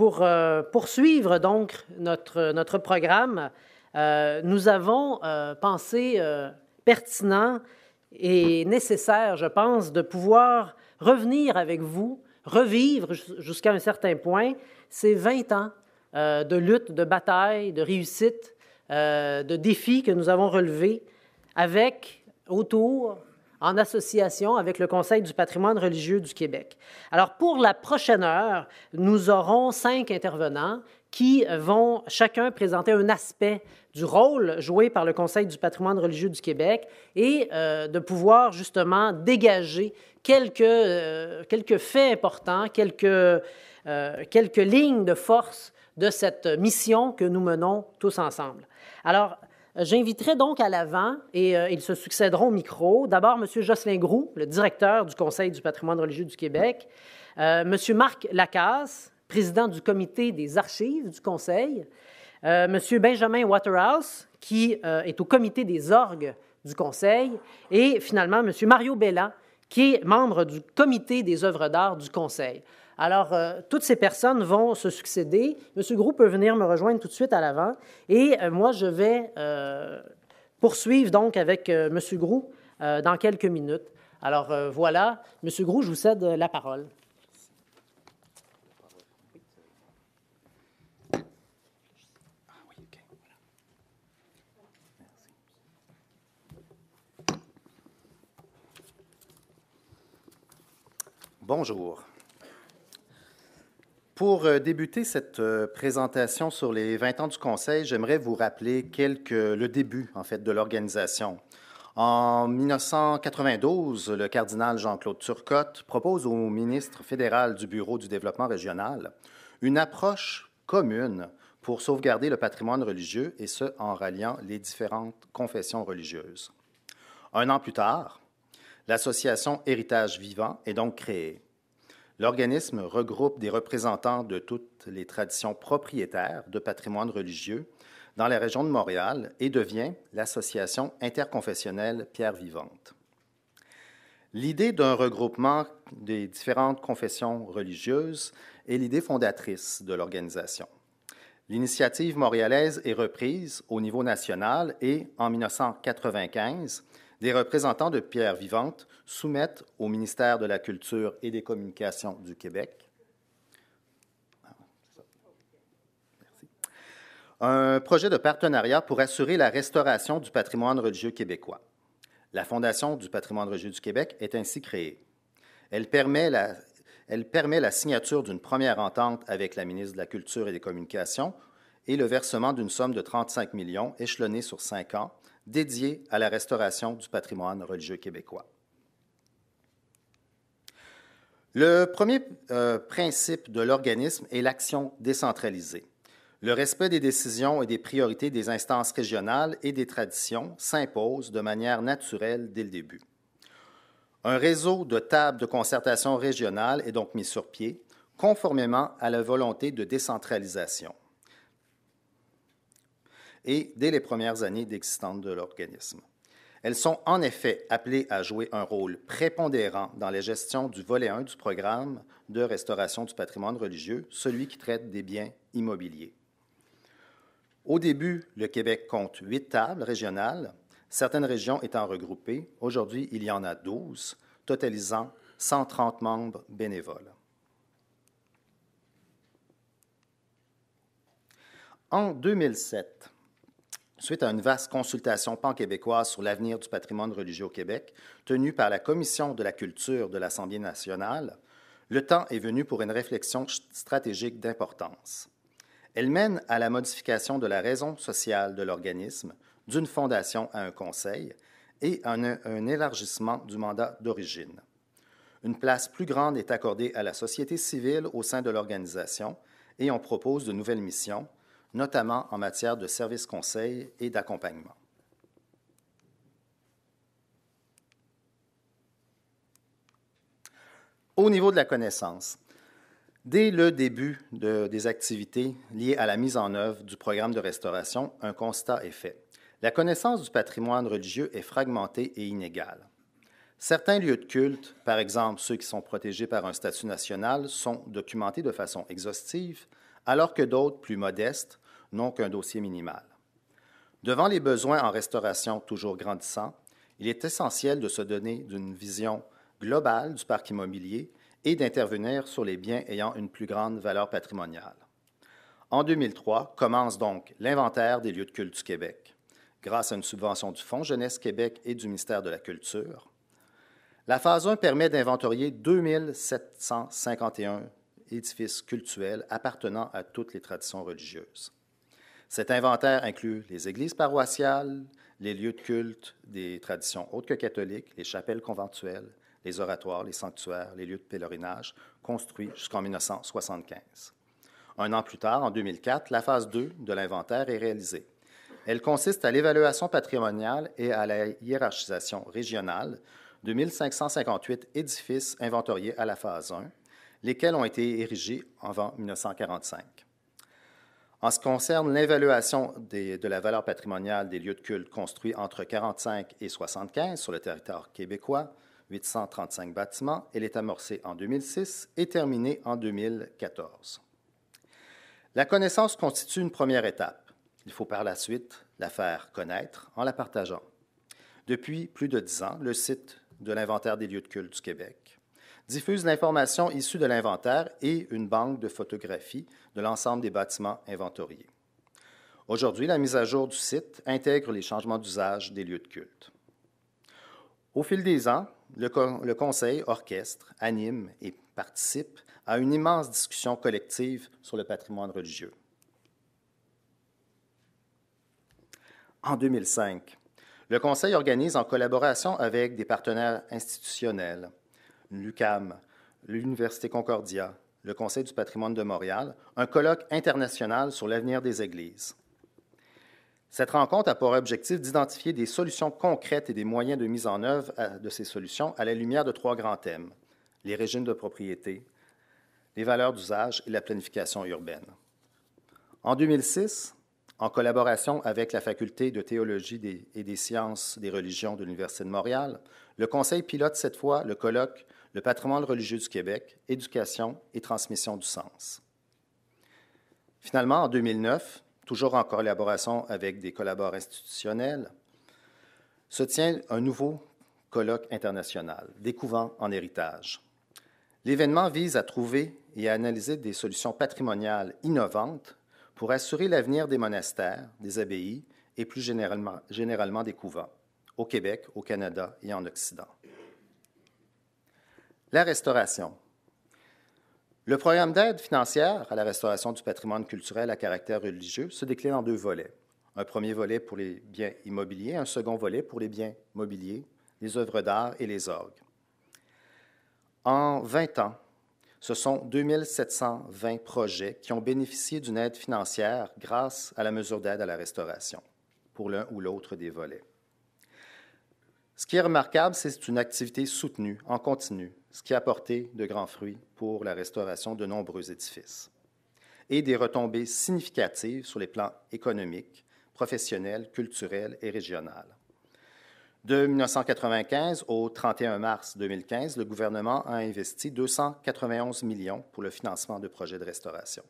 pour poursuivre donc notre programme, nous avons pensé pertinent et nécessaire, je pense, de pouvoir revenir avec vous, revivre jusqu'à un certain point ces 20 ans de lutte, de bataille, de réussite, de défis que nous avons relevés en association avec le Conseil du patrimoine religieux du Québec. Alors, pour la prochaine heure, nous aurons 5 intervenants qui vont chacun présenter un aspect du rôle joué par le Conseil du patrimoine religieux du Québec et de pouvoir justement dégager quelques faits importants, quelques lignes de force de cette mission que nous menons tous ensemble. Alors, j'inviterai donc à l'avant, et ils se succéderont au micro, d'abord M. Jocelyn Groux, le directeur du Conseil du patrimoine religieux du Québec, M. Marc Lacasse, président du comité des archives du Conseil, M. Benjamin Waterhouse, qui est au comité des orgues du Conseil, et finalement M. Mario Bella, qui est membre du comité des œuvres d'art du Conseil. Alors, toutes ces personnes vont se succéder. M. Groux peut venir me rejoindre tout de suite à l'avant. Et moi, je vais poursuivre donc avec M. Groux dans quelques minutes. Alors, voilà. M. Groux, je vous cède la parole. Bonjour. Pour débuter cette présentation sur les 20 ans du Conseil, j'aimerais vous rappeler le début, en fait, de l'organisation. En 1992, le cardinal Jean-Claude Turcotte propose au ministre fédéral du Bureau du développement régional une approche commune pour sauvegarder le patrimoine religieux, et ce, en ralliant les différentes confessions religieuses. Un an plus tard, l'association Héritage Vivant est donc créée. L'organisme regroupe des représentants de toutes les traditions propriétaires de patrimoine religieux dans la région de Montréal et devient l'Association interconfessionnelle Pierre Vivante. L'idée d'un regroupement des différentes confessions religieuses est l'idée fondatrice de l'organisation. L'initiative montréalaise est reprise au niveau national et, en 1995, des représentants de Pierre Vivante soumettent au ministère de la Culture et des Communications du Québec un projet de partenariat pour assurer la restauration du patrimoine religieux québécois. La Fondation du patrimoine religieux du Québec est ainsi créée. Elle permet la signature d'une première entente avec la ministre de la Culture et des Communications et le versement d'une somme de 35 millions échelonnée sur 5 ans dédiée à la restauration du patrimoine religieux québécois. Le premier principe de l'organisme est l'action décentralisée. Le respect des décisions et des priorités des instances régionales et des traditions s'impose de manière naturelle dès le début. Un réseau de tables de concertation régionales est donc mis sur pied, conformément à la volonté de décentralisation et dès les premières années d'existence de l'organisme. Elles sont en effet appelées à jouer un rôle prépondérant dans la gestion du volet 1 du programme de restauration du patrimoine religieux, celui qui traite des biens immobiliers. Au début, le Québec compte 8 tables régionales, certaines régions étant regroupées. Aujourd'hui, il y en a 12, totalisant 130 membres bénévoles. En 2007, suite à une vaste consultation pan-québécoise sur l'avenir du patrimoine religieux au Québec, tenue par la Commission de la culture de l'Assemblée nationale, le temps est venu pour une réflexion stratégique d'importance. Elle mène à la modification de la raison sociale de l'organisme, d'une fondation à un conseil, et à un élargissement du mandat d'origine. Une place plus grande est accordée à la société civile au sein de l'organisation et on propose de nouvelles missions, notamment en matière de services conseils et d'accompagnement. Au niveau de la connaissance, dès le début des activités liées à la mise en œuvre du programme de restauration, un constat est fait. La connaissance du patrimoine religieux est fragmentée et inégale. Certains lieux de culte, par exemple ceux qui sont protégés par un statut national, sont documentés de façon exhaustive, alors que d'autres, plus modestes, n'ont qu'un dossier minimal. Devant les besoins en restauration toujours grandissants, il est essentiel de se donner d'une vision globale du parc immobilier et d'intervenir sur les biens ayant une plus grande valeur patrimoniale. En 2003, commence donc l'inventaire des lieux de culte du Québec, grâce à une subvention du Fonds Jeunesse Québec et du ministère de la Culture. La phase 1 permet d'inventorier 2751 édifices cultuels appartenant à toutes les traditions religieuses. Cet inventaire inclut les églises paroissiales, les lieux de culte des traditions autres que catholiques, les chapelles conventuelles, les oratoires, les sanctuaires, les lieux de pèlerinage, construits jusqu'en 1975. Un an plus tard, en 2004, la phase 2 de l'inventaire est réalisée. Elle consiste à l'évaluation patrimoniale et à la hiérarchisation régionale de 1558 édifices inventoriés à la phase 1, lesquels ont été érigés avant 1945. En ce qui concerne l'évaluation de la valeur patrimoniale des lieux de culte construits entre 1945 et 1975 sur le territoire québécois, 835 bâtiments, elle est amorcée en 2006 et terminée en 2014. La connaissance constitue une première étape. Il faut par la suite la faire connaître en la partageant. Depuis plus de 10 ans, le site de l'Inventaire des lieux de culte du Québec diffuse l'information issue de l'inventaire et une banque de photographies de l'ensemble des bâtiments inventoriés. Aujourd'hui, la mise à jour du site intègre les changements d'usage des lieux de culte. Au fil des ans, le Conseil orchestre, anime et participe à une immense discussion collective sur le patrimoine religieux. En 2005, le Conseil organise en collaboration avec des partenaires institutionnels, l'UQAM, l'Université Concordia, le Conseil du patrimoine de Montréal, un colloque international sur l'avenir des églises. Cette rencontre a pour objectif d'identifier des solutions concrètes et des moyens de mise en œuvre de ces solutions à la lumière de 3 grands thèmes: les régimes de propriété, les valeurs d'usage et la planification urbaine. En 2006, en collaboration avec la Faculté de théologie et des sciences des religions de l'Université de Montréal, le Conseil pilote cette fois le colloque « Le patrimoine religieux du Québec, éducation et transmission du sens ». Finalement, en 2009, toujours en collaboration avec des collaborateurs institutionnels, se tient un nouveau colloque international, Découvant en héritage. L'événement vise à trouver et à analyser des solutions patrimoniales innovantes pour assurer l'avenir des monastères, des abbayes et plus généralement des couvents, au Québec, au Canada et en Occident. La restauration. Le programme d'aide financière à la restauration du patrimoine culturel à caractère religieux se décline en 2 volets. Un premier volet pour les biens immobiliers, un second volet pour les biens mobiliers, les œuvres d'art et les orgues. En 20 ans, ce sont 2720 projets qui ont bénéficié d'une aide financière grâce à la mesure d'aide à la restauration, pour l'un ou l'autre des volets. Ce qui est remarquable, c'est que c'est une activité soutenue, en continu, ce qui a apporté de grands fruits pour la restauration de nombreux édifices et des retombées significatives sur les plans économiques, professionnels, culturels et régional. De 1995 au 31 mars 2015, le gouvernement a investi 291 millions pour le financement de projets de restauration.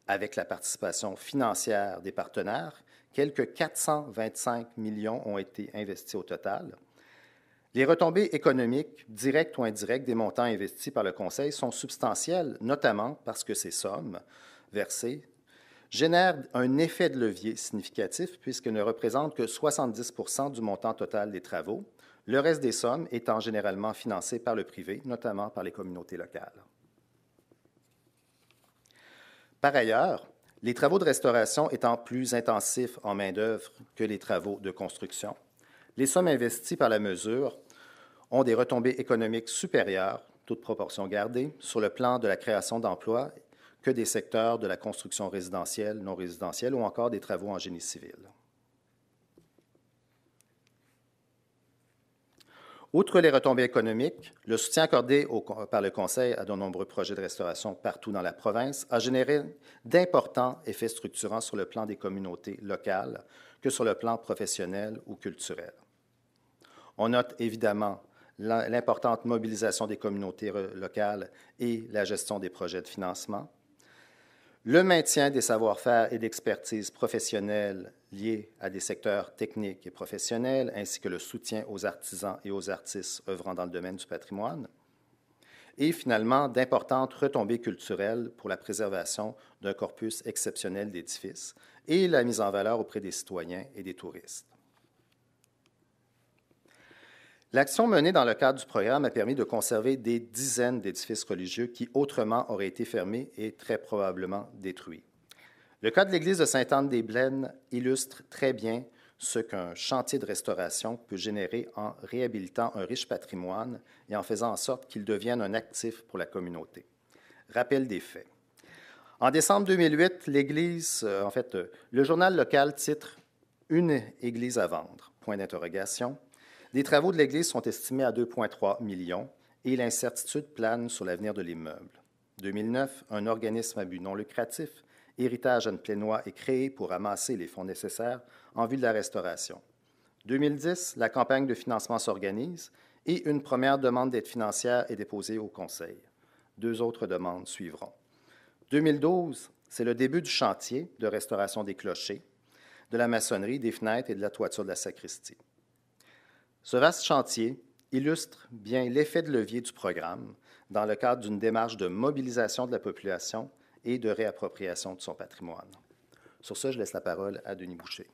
Avec la participation financière des partenaires, quelques 425 millions ont été investis au total. Les retombées économiques, directes ou indirectes, des montants investis par le Conseil sont substantielles, notamment parce que ces sommes versées génèrent un effet de levier significatif puisqu'elles ne représentent que 70 % du montant total des travaux, le reste des sommes étant généralement financées par le privé, notamment par les communautés locales. Par ailleurs, les travaux de restauration étant plus intensifs en main-d'œuvre que les travaux de construction, les sommes investies par la mesure ont des retombées économiques supérieures, toute proportion gardée, sur le plan de la création d'emplois que des secteurs de la construction résidentielle, non résidentielle ou encore des travaux en génie civil. Outre les retombées économiques, le soutien accordé par le Conseil à de nombreux projets de restauration partout dans la province a généré d'importants effets structurants sur le plan des communautés locales que sur le plan professionnel ou culturel. On note évidemment l'importante mobilisation des communautés locales et la gestion des projets de financement, le maintien des savoir-faire et d'expertise professionnelle liés à des secteurs techniques et professionnels, ainsi que le soutien aux artisans et aux artistes œuvrant dans le domaine du patrimoine, et finalement d'importantes retombées culturelles pour la préservation d'un corpus exceptionnel d'édifices et la mise en valeur auprès des citoyens et des touristes. L'action menée dans le cadre du programme a permis de conserver des dizaines d'édifices religieux qui autrement auraient été fermés et très probablement détruits. Le cas de l'église de Sainte-Anne-des-Blennes illustre très bien ce qu'un chantier de restauration peut générer en réhabilitant un riche patrimoine et en faisant en sorte qu'il devienne un actif pour la communauté. Rappel des faits. En décembre 2008, l'église, le journal local titre « Une église à vendre ». Point d'interrogation. Les travaux de l'église sont estimés à 2,3 millions et l'incertitude plane sur l'avenir de l'immeuble. 2009, un organisme à but non lucratif, Héritage Anne-Plénois, est créé pour amasser les fonds nécessaires en vue de la restauration. 2010, la campagne de financement s'organise et une première demande d'aide financière est déposée au Conseil. 2 autres demandes suivront. 2012, c'est le début du chantier de restauration des clochers, de la maçonnerie, des fenêtres et de la toiture de la sacristie. Ce vaste chantier illustre bien l'effet de levier du programme dans le cadre d'une démarche de mobilisation de la population et de réappropriation de son patrimoine. Sur ce, je laisse la parole à Denis Boucher.